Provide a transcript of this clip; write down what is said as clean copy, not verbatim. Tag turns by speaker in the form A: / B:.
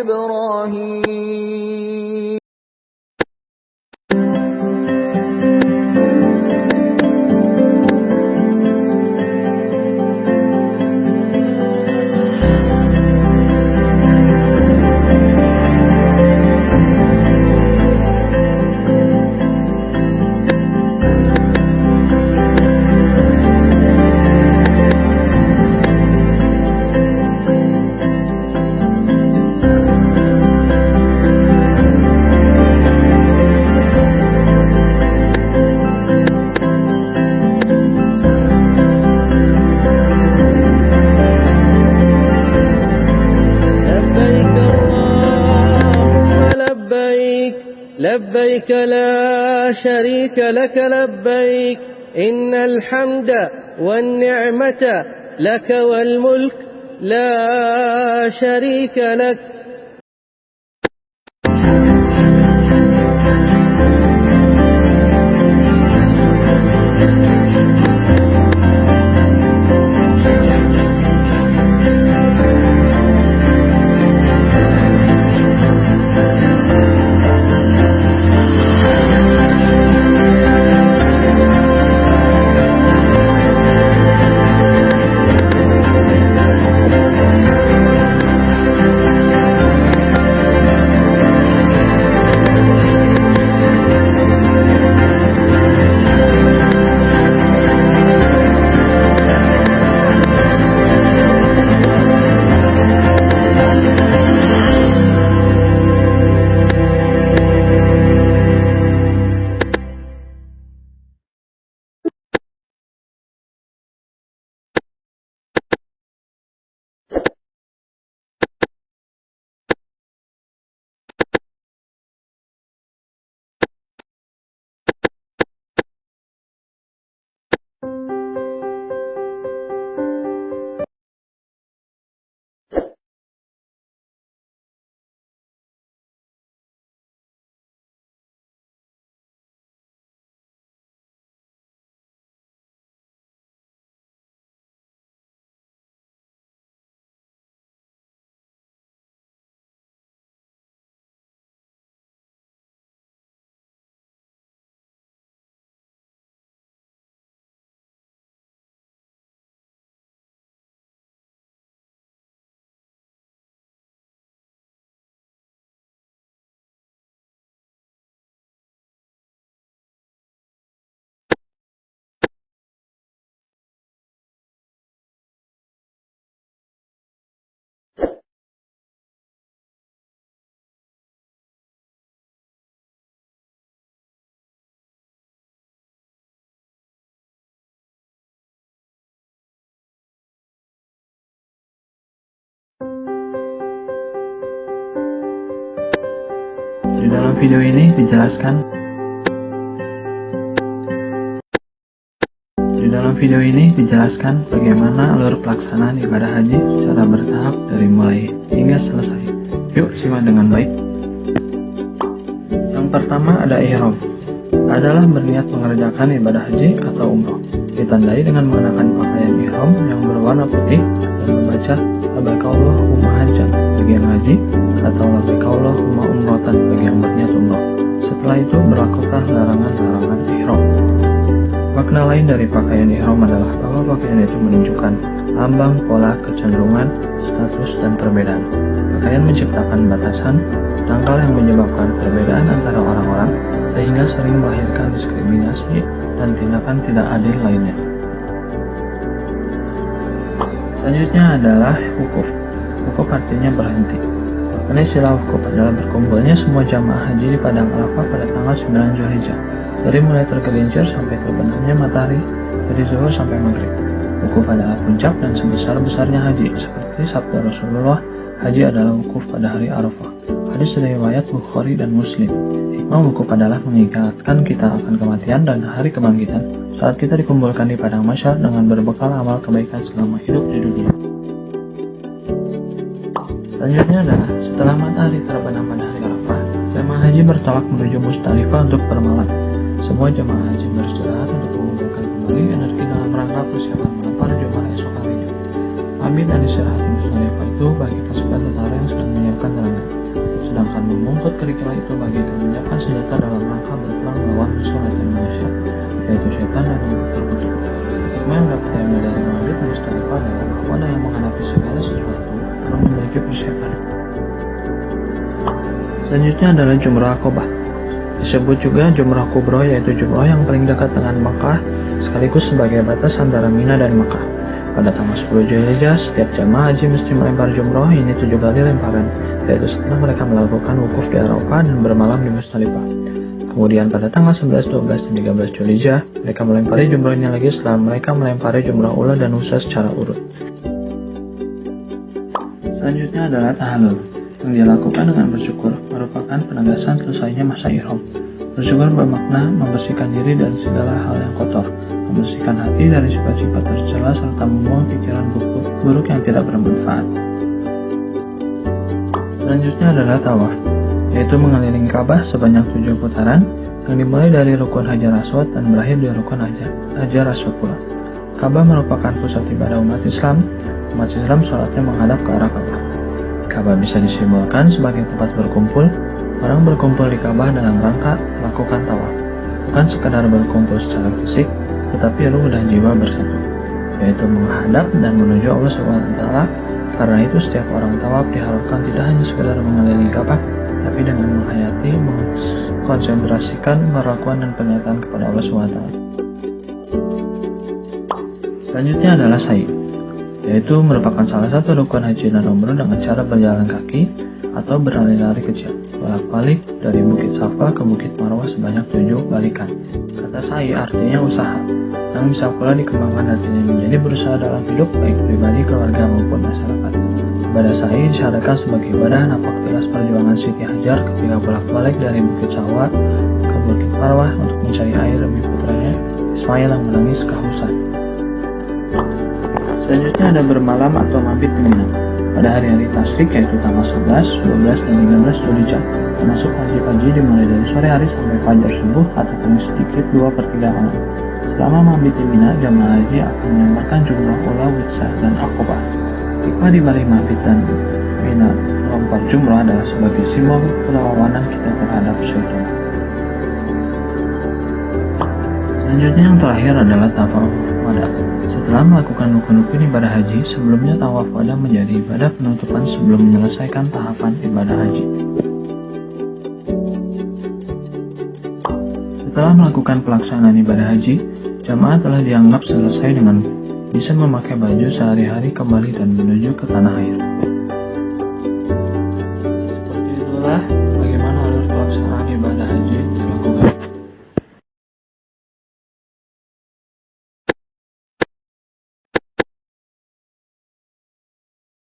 A: إبراهيم لبيك لا شريك لك لبيك إن الحمد والنعمة لك والملك لا شريك لك.
B: Di dalam video ini dijelaskan bagaimana alur pelaksanaan ibadah haji secara bertahap dari mulai hingga selesai. Yuk simak dengan baik. Yang pertama ada ihram, adalah berniat mengerjakan ibadah haji atau umroh. Ditandai dengan mengenakan pakaian ihram yang berwarna putih dan membaca labbaik Allahumma hajjan bagi yang haji atau labbaik Allahumma umratan bagi yang berniat umroh. Setelah itu berlakukan larangan-larangan ihram. Makna lain dari pakaian ihram adalah bahwa pakaian itu menunjukkan lambang, pola, kecenderungan, status, dan perbedaan. Pakaian menciptakan batasan, tanggal yang menyebabkan perbedaan antara orang-orang, sehingga sering melahirkan diskriminasi dan tindakan tidak adil lainnya. Selanjutnya adalah wukuf. Wukuf artinya berhenti. Karena istilah wukuf adalah berkumpulnya semua jamaah haji di Padang Arafah pada tanggal 9 Zulhijjah, dari mulai tergelincir sampai terbenamnya matahari, dari zuhur sampai maghrib. Wukuf adalah puncak dan sebesar-besarnya haji, seperti sabda Rasulullah, haji adalah wukuf pada hari Arafah. Hadis dari riwayat Bukhari dan Muslim. Hikmah wukuf adalah mengingatkan kita akan kematian dan hari kebangkitan saat kita dikumpulkan di padang mahsyar dengan berbekal amal kebaikan selama hidup di dunia. Selanjutnya adalah setelah matahari terbenam pada hari Arafah, jemaah haji bertolak menuju Musdalifah untuk bermalam. Semua jemaah haji beristirahat untuk mengumpulkan kembali energi dalam rangka persiapan melempar Jumat esok harinya. Mabit dan istirahat di Musdalifah itu bagi pasukan tentara yang sedang menyiapkan serangan. kerikil itu bagikan menyiapkan senjata dalam rangka berperang melawan musuh hati manusia, yaitu setan dan yang terkutuk. Hikmah yang dapat diambil dari mabit Mustalifah adalah bahwa dalam menghadapi segala sesuatu orang memiliki persiapan. Selanjutnya adalah Jumrah Aqabah. Disebut juga Jumrah Kubro, yaitu jumrah yang paling dekat dengan Makkah sekaligus sebagai batas antara Mina dan Makkah. Pada tanggal 10 Zulhijjah, setiap jamaah haji mesti melempar jumrah ini 7 kali lemparan, yaitu setelah mereka melakukan wukuf di Arafah dan bermalam di Musdalifah. Kemudian pada tanggal 11, 12, dan 13 Zulhijjah, mereka melempari jumrahnya lagi setelah mereka melempari jumrah ula dan usa secara urut. Selanjutnya adalah tahallul, yang dilakukan dengan bersyukur, merupakan penegasan selesainya masa ihram. Bersyukur bermakna membersihkan diri dari segala hal yang kotor, membersihkan hati dari sifat-sifat tercela, serta membuang pikiran buruk yang tidak bermanfaat. Selanjutnya adalah tawaf, yaitu mengelilingi Ka'bah sebanyak 7 putaran, yang dimulai dari rukun Hajar Aswad dan berakhir di rukun Hajar Aswad pula. Ka'bah merupakan pusat ibadah umat Islam. Umat Islam sholatnya menghadap ke arah Ka'bah. Ka'bah bisa disimbolkan sebagai tempat berkumpul. Orang berkumpul di Ka'bah dalam rangka melakukan tawaf, bukan sekadar berkumpul secara fisik, tetapi ruh dan jiwa bersatu, yaitu menghadap dan menuju Allah SWT. Karena itu setiap orang tawaf diharapkan tidak hanya sekadar mengelilingi Ka'bah, tapi dengan menghayati, mengkonsentrasikan perlakuan dan pernyataan kepada Allah SWT. Selanjutnya adalah sa'i, yaitu merupakan salah satu rukun haji dan umroh dengan cara berjalan kaki atau berlari-lari kecil, bolak-balik dari Bukit Safa ke Bukit Marwah sebanyak 7 balikan. Kata sa'i artinya usaha, yang bisa pula dikembangkan artinya menjadi berusaha dalam hidup, baik pribadi, keluarga maupun masyarakat. Ibadah sa'i disyaratkan sebagai ibadah napak tilas perjuangan Siti Hajar ketika bolak-balik dari Bukit Safa ke Bukit Marwah untuk mencari air demi putranya Ismail yang menangis kehausan. Selanjutnya ada bermalam atau mabit di Mina pada hari-hari tasyrik, yaitu tanggal 11, 12, dan 13 Zulhijjah, termasuk pagi-pagi dimulai dari sore hari sampai fajar subuh atau paling sedikit 2/3 malam. Selama mabit di Mina, jamaah haji akan melemparkan jumrah ula, witsah, dan Aqabah. Hikmah di balik mabit dan Mina melempar jumrah adalah sebagai simbol perlawanan kita terhadap syaitan. Selanjutnya yang terakhir adalah tawaf wada. Setelah melakukan rukun-rukun ibadah haji, sebelumnya tawaf wada menjadi ibadah penutupan sebelum menyelesaikan tahapan ibadah haji. Setelah melakukan pelaksanaan ibadah haji, jamaah telah dianggap selesai dengan bisa memakai baju sehari-hari kembali dan menuju ke tanah air.